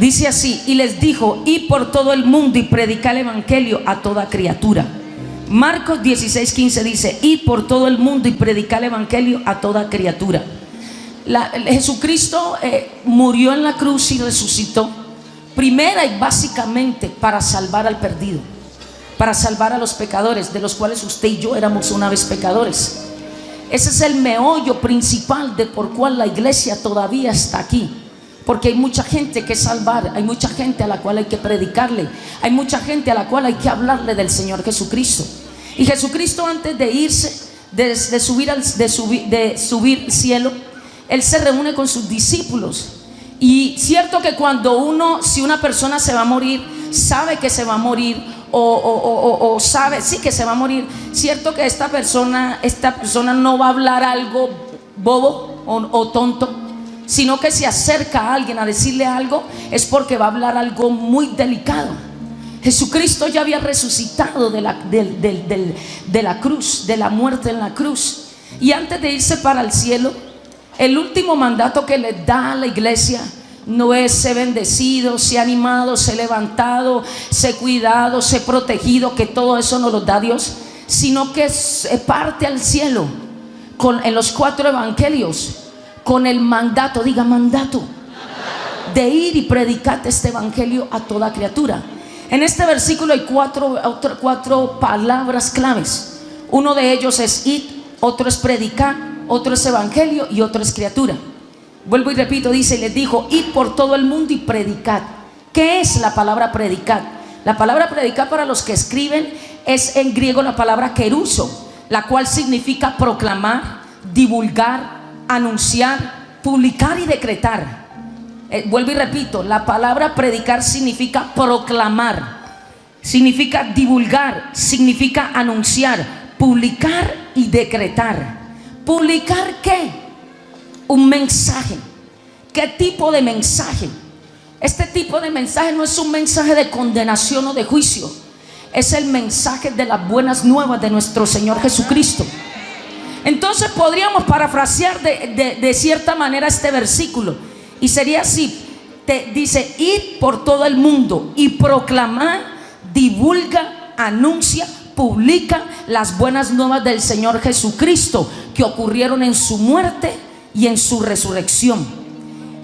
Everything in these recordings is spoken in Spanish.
Dice así: y les dijo: id por todo el mundo y predicad el evangelio a toda criatura. Marcos 16:15 dice: id por todo el mundo y predicad el evangelio a toda criatura. Jesucristo murió en la cruz y resucitó, primera y básicamente para salvar al perdido, para salvar a los pecadores, de los cuales usted y yo éramos una vez pecadores. Ese es el meollo principal de por cual la iglesia todavía está aquí. Porque hay mucha gente que salvar, hay mucha gente a la cual hay que predicarle, hay mucha gente a la cual hay que hablarle del Señor Jesucristo. Y Jesucristo, antes de irse, de subir al cielo, Él se reúne con sus discípulos. Y cierto que si una persona se va a morir, sabe que se va a morir, o sabe, sí, que se va a morir, cierto que esta persona no va a hablar algo bobo o tonto, sino que se acerca a alguien a decirle algo, es porque va a hablar algo muy delicado. Jesucristo ya había resucitado de la cruz, de la muerte en la cruz. Y antes de irse para el cielo, el último mandato que le da a la iglesia no es: sé bendecido, sé animado, sé levantado, sé cuidado, sé protegido, que todo eso nos lo da Dios, sino que parte al cielo en los 4 evangelios con el mandato, diga mandato, de ir y predicar este evangelio a toda criatura. En este versículo hay cuatro palabras claves. Uno de ellos es id, otro es predicar, otro es evangelio y otro es criatura. Vuelvo y repito, dice: y les dijo: id por todo el mundo y predicad. ¿Qué es la palabra predicar? La palabra predicar, para los que escriben, es en griego la palabra keruso, la cual significa proclamar, divulgar, anunciar, publicar y decretar. Vuelvo y repito, la palabra predicar significa proclamar, significa divulgar, significa anunciar, publicar y decretar. ¿Publicar qué? Un mensaje. ¿Qué tipo de mensaje? Este tipo de mensaje no es un mensaje de condenación o de juicio, es el mensaje de las buenas nuevas de nuestro Señor Jesucristo. Entonces podríamos parafrasear de cierta manera este versículo, y sería así: dice: id por todo el mundo y proclamar, divulga, anuncia, publica las buenas nuevas del Señor Jesucristo, que ocurrieron en su muerte y en su resurrección.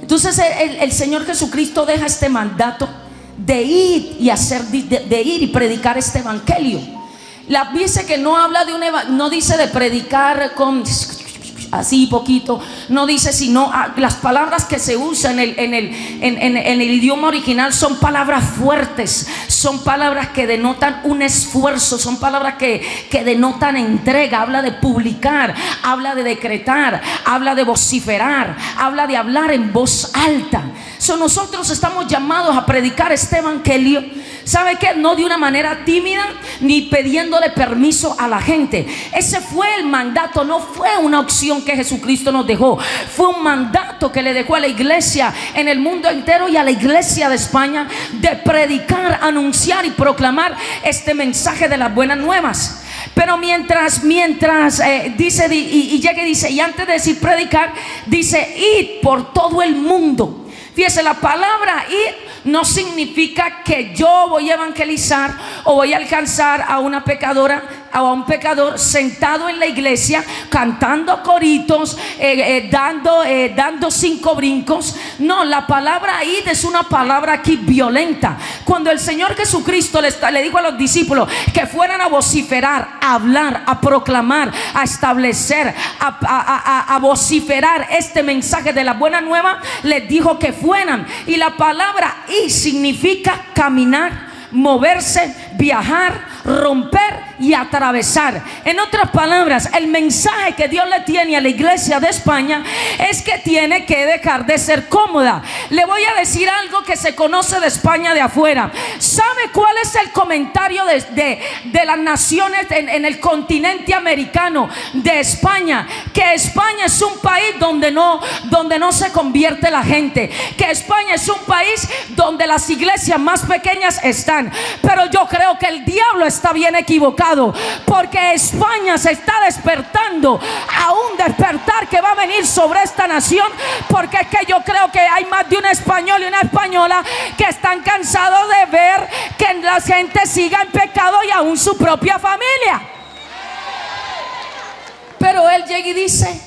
Entonces el Señor Jesucristo deja este mandato de ir y predicar este evangelio. Dice que no habla no dice de predicar con así poquito, no dice, sino las palabras que se usan en el idioma original son palabras fuertes, son palabras que denotan un esfuerzo, son palabras que denotan entrega. Habla de publicar, habla de decretar, habla de vociferar, habla de hablar en voz alta. Nosotros estamos llamados a predicar este evangelio, ¿sabe qué? No de una manera tímida ni pidiéndole permiso a la gente. Ese fue el mandato, no fue una opción que Jesucristo nos dejó, fue un mandato que le dejó a la iglesia en el mundo entero y a la iglesia de España, de predicar, anunciar y proclamar este mensaje de las buenas nuevas. Pero mientras dice, y llega y dice, y antes de decir predicar, dice: id por todo el mundo. Fíjese, la palabra ir no significa que yo voy a evangelizar o voy a alcanzar a una pecadora o a un pecador sentado en la iglesia cantando coritos, dando 5 brincos. No, la palabra ir es una palabra aquí violenta. Cuando el Señor Jesucristo le dijo a los discípulos que fueran a vociferar, a hablar, a proclamar, a establecer, a vociferar este mensaje de la buena nueva, les dijo que fueran. Y la palabra ir significa caminar, moverse, viajar, romper y atravesar. En otras palabras, el mensaje que Dios le tiene a la iglesia de España es que tiene que dejar de ser cómoda. Le voy a decir algo que se conoce de España de afuera. ¿Sabe cuál es el comentario de las naciones en el continente americano de España? Que España es un país donde no se convierte la gente, que España es un país donde las iglesias más pequeñas están. Pero yo creo creo que el diablo está bien equivocado, porque España se está despertando a un despertar que va a venir sobre esta nación, porque es que yo creo que hay más de un español y una española que están cansados de ver que la gente siga en pecado y aún su propia familia. Pero él llega y dice: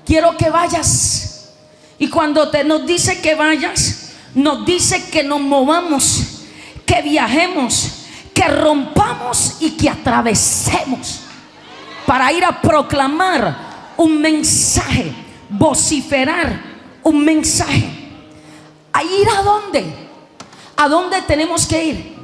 quiero que vayas. Y cuando nos dice que vayas, nos dice que nos movamos, que viajemos, que rompamos y que atravesemos para ir a proclamar un mensaje, vociferar un mensaje. ¿A ir a dónde? ¿A dónde tenemos que ir?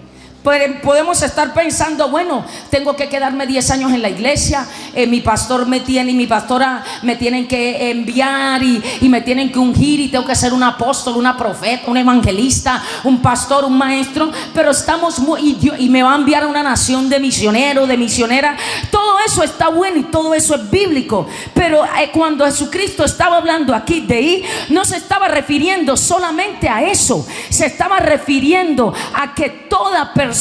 Podemos estar pensando: bueno, tengo que quedarme 10 años en la iglesia, mi pastor me tiene y mi pastora me tienen que enviar y me tienen que ungir, y tengo que ser un apóstol, una profeta, un evangelista, un pastor, un maestro. Pero estamos y me va a enviar a una nación de misioneros, de misioneras. Todo eso está bueno y todo eso es bíblico, pero cuando Jesucristo estaba hablando aquí de ir, no se estaba refiriendo solamente a eso. Se estaba refiriendo a que toda persona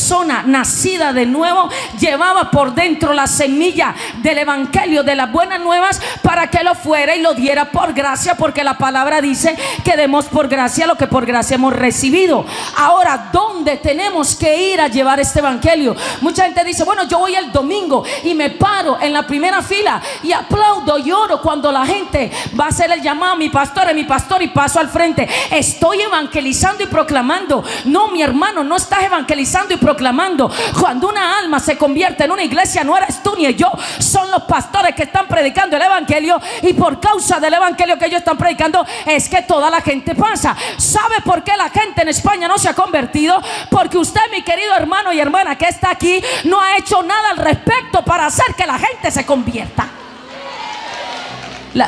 nacida de nuevo llevaba por dentro la semilla del evangelio, de las buenas nuevas, para que lo fuera y lo diera por gracia, porque la palabra dice que demos por gracia lo que por gracia hemos recibido. Ahora, ¿dónde tenemos que ir a llevar este evangelio? Mucha gente dice: bueno, yo voy el domingo y me paro en la primera fila y aplaudo y oro cuando la gente va a hacer el llamado: mi pastor es mi pastor, y paso al frente. Estoy evangelizando y proclamando. No, mi hermano, no estás evangelizando y proclamando. Cuando una alma se convierte en una iglesia, no eres tú ni yo, son los pastores que están predicando el evangelio, y por causa del evangelio que ellos están predicando es que toda la gente pasa. ¿Sabe por qué la gente en España no se ha convertido? Porque usted, mi querido hermano y hermana que está aquí, no ha hecho nada al respecto para hacer que la gente se convierta.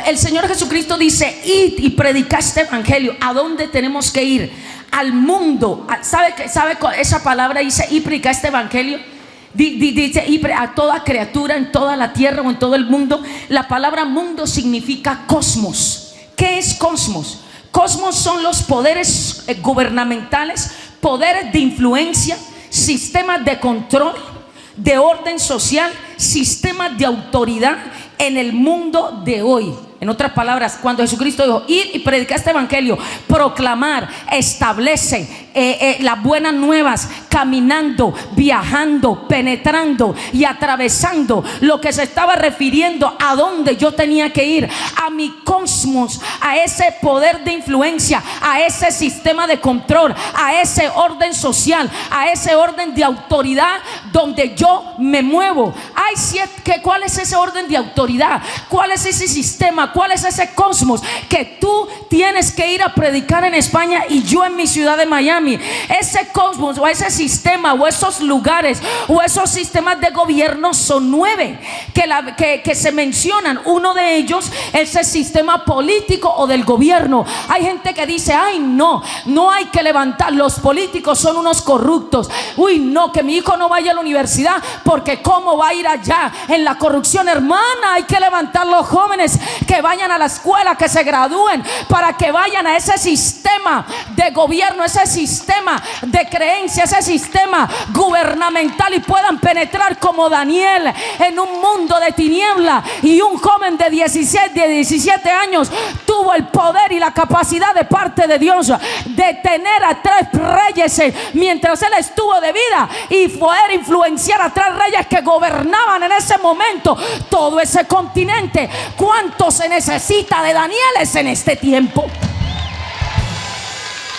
El Señor Jesucristo dice: id y predicad este evangelio. ¿A dónde tenemos que ir? Al mundo. ¿Sabe esa palabra dice y predicar este evangelio? Dice a toda criatura en toda la tierra o en todo el mundo. La palabra mundo significa cosmos. ¿Qué es cosmos? Cosmos son los poderes gubernamentales, poderes de influencia, sistemas de control, de orden social, sistemas de autoridad en el mundo de hoy. En otras palabras, cuando Jesucristo dijo: ir y predicar este evangelio, proclamar, establece las buenas nuevas, caminando, viajando, penetrando y atravesando. Lo que se estaba refiriendo a dónde yo tenía que ir, a mi cosmos, a ese poder de influencia, a ese sistema de control, a ese orden social, a ese orden de autoridad donde yo me muevo. ¿Cuál es ese orden de autoridad? ¿Cuál es ese sistema? ¿Cuál es ese cosmos que tú tienes que ir a predicar en España y yo en mi ciudad de Miami? Ese cosmos o ese sistema o esos lugares o esos sistemas de gobierno son 9 que se mencionan. Uno de ellos es el sistema político o del gobierno. Hay gente que dice: ay, no hay que levantar, los políticos son unos corruptos. Uy, no, que mi hijo no vaya a la universidad, porque cómo va a ir allá en la corrupción. Hermana, hay que levantar los jóvenes que vayan a la escuela, que se gradúen, para que vayan a ese sistema de gobierno, ese sistema de creencia, ese sistema gubernamental, y puedan penetrar como Daniel en un mundo de tiniebla. Y un joven de 17 años tuvo el poder y la capacidad de parte de Dios de tener a 3 reyes mientras él estuvo de vida, y poder influenciar a 3 reyes que gobernaban en ese momento todo ese continente. ¿Cuánto se necesita de Danieles en este tiempo?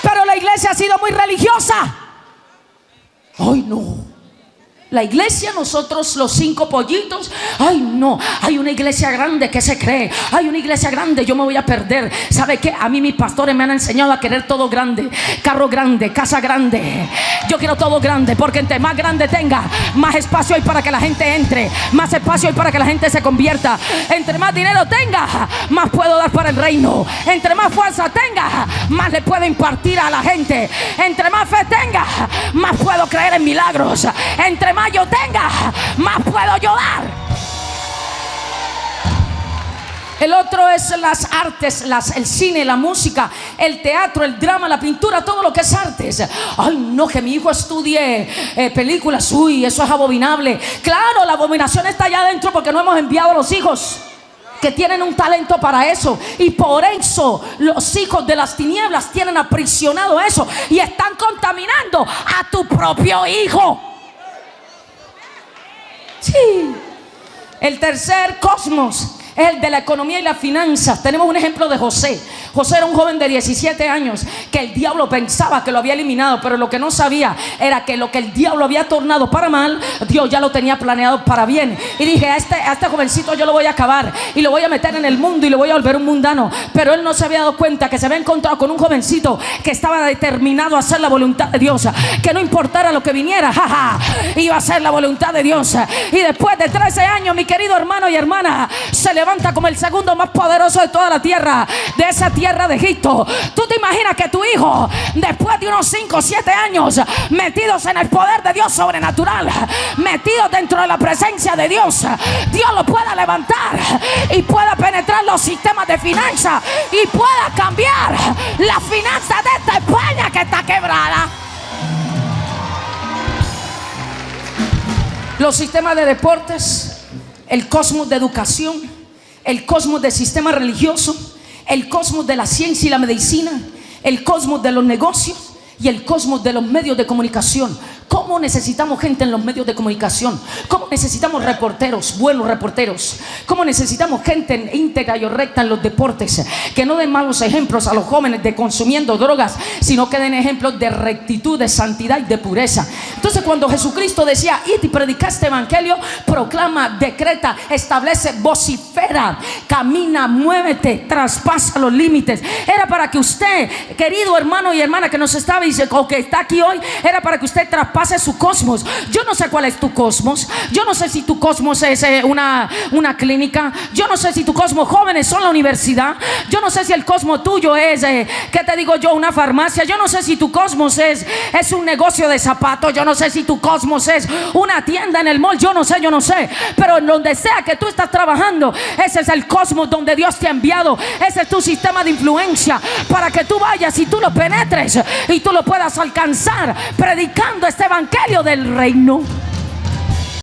Pero la iglesia ha sido muy religiosa. Ay, no. La iglesia, nosotros los 5 pollitos. Ay, no, hay una iglesia grande que se cree. Hay una iglesia grande, yo me voy a perder. ¿Sabe qué? A mí mis pastores me han enseñado a querer todo grande. Carro grande, casa grande. Yo quiero todo grande, porque entre más grande tenga, más espacio hay para que la gente entre, más espacio hay para que la gente se convierta. Entre más dinero tenga, más puedo dar para el reino. Entre más fuerza tenga, más le puedo impartir a la gente. Entre más fe tenga, más puedo creer en milagros. Entre más yo tenga, más puedo yo dar. El otro es las artes, el cine, la música, el teatro, el drama, la pintura, todo lo que es artes. Ay, no, que mi hijo estudie películas. Uy, eso es abominable. Claro, la abominación está allá adentro porque no hemos enviado a los hijos que tienen un talento para eso, y por eso los hijos de las tinieblas tienen aprisionado eso y están contaminando a tu propio hijo. Sí. El tercer cosmos es el de la economía y las finanzas. Tenemos un ejemplo de José. José era un joven de 17 años que el diablo pensaba que lo había eliminado, pero lo que no sabía era que lo que el diablo había tornado para mal, Dios ya lo tenía planeado para bien. Y dije, a este jovencito yo lo voy a acabar y lo voy a meter en el mundo y lo voy a volver un mundano. Pero él no se había dado cuenta que se había encontrado con un jovencito que estaba determinado a hacer la voluntad de Dios, que no importara lo que viniera, iba a hacer la voluntad de Dios. Y después de 13 años, mi querido hermano y hermana, se levanta como el segundo más poderoso de toda la tierra, de esa tierra de Egipto. ¿Tú te imaginas que tu hijo, después de unos 5 o 7 años metidos en el poder de Dios sobrenatural, metidos dentro de la presencia de Dios, Dios lo pueda levantar y pueda penetrar los sistemas de finanzas y pueda cambiar las finanzas de esta España que está quebrada? Los sistemas de deportes, el cosmos de educación, el cosmos del sistema religioso, el cosmos de la ciencia y la medicina, el cosmos de los negocios y el cosmos de los medios de comunicación. ¿Cómo necesitamos gente en los medios de comunicación? ¿Cómo necesitamos reporteros, buenos reporteros? ¿Cómo necesitamos gente íntegra y recta en los deportes? Que no den malos ejemplos a los jóvenes de consumiendo drogas, sino que den ejemplos de rectitud, de santidad y de pureza. Entonces, cuando Jesucristo decía, id y predicad este evangelio, proclama, decreta, establece, vocifera, camina, muévete, traspasa los límites. Era para que usted, querido hermano y hermana que nos está diciendo, o que está aquí hoy, era para que usted traspase su cosmos. Yo no sé cuál es tu cosmos. Yo no sé si tu cosmos es una clínica. Yo no sé si tu cosmos, jóvenes, son la universidad. Yo no sé si el cosmos tuyo es, ¿qué te digo yo? Una farmacia. Yo no sé si tu cosmos es un negocio de zapatos. Yo no sé si tu cosmos es una tienda en el mall. Yo no sé. Pero en donde sea que tú estás trabajando, ese es el cosmos donde Dios te ha enviado. Ese es tu sistema de influencia para que tú vayas y tú lo penetres y tú lo puedas alcanzar predicando este evangelio del reino.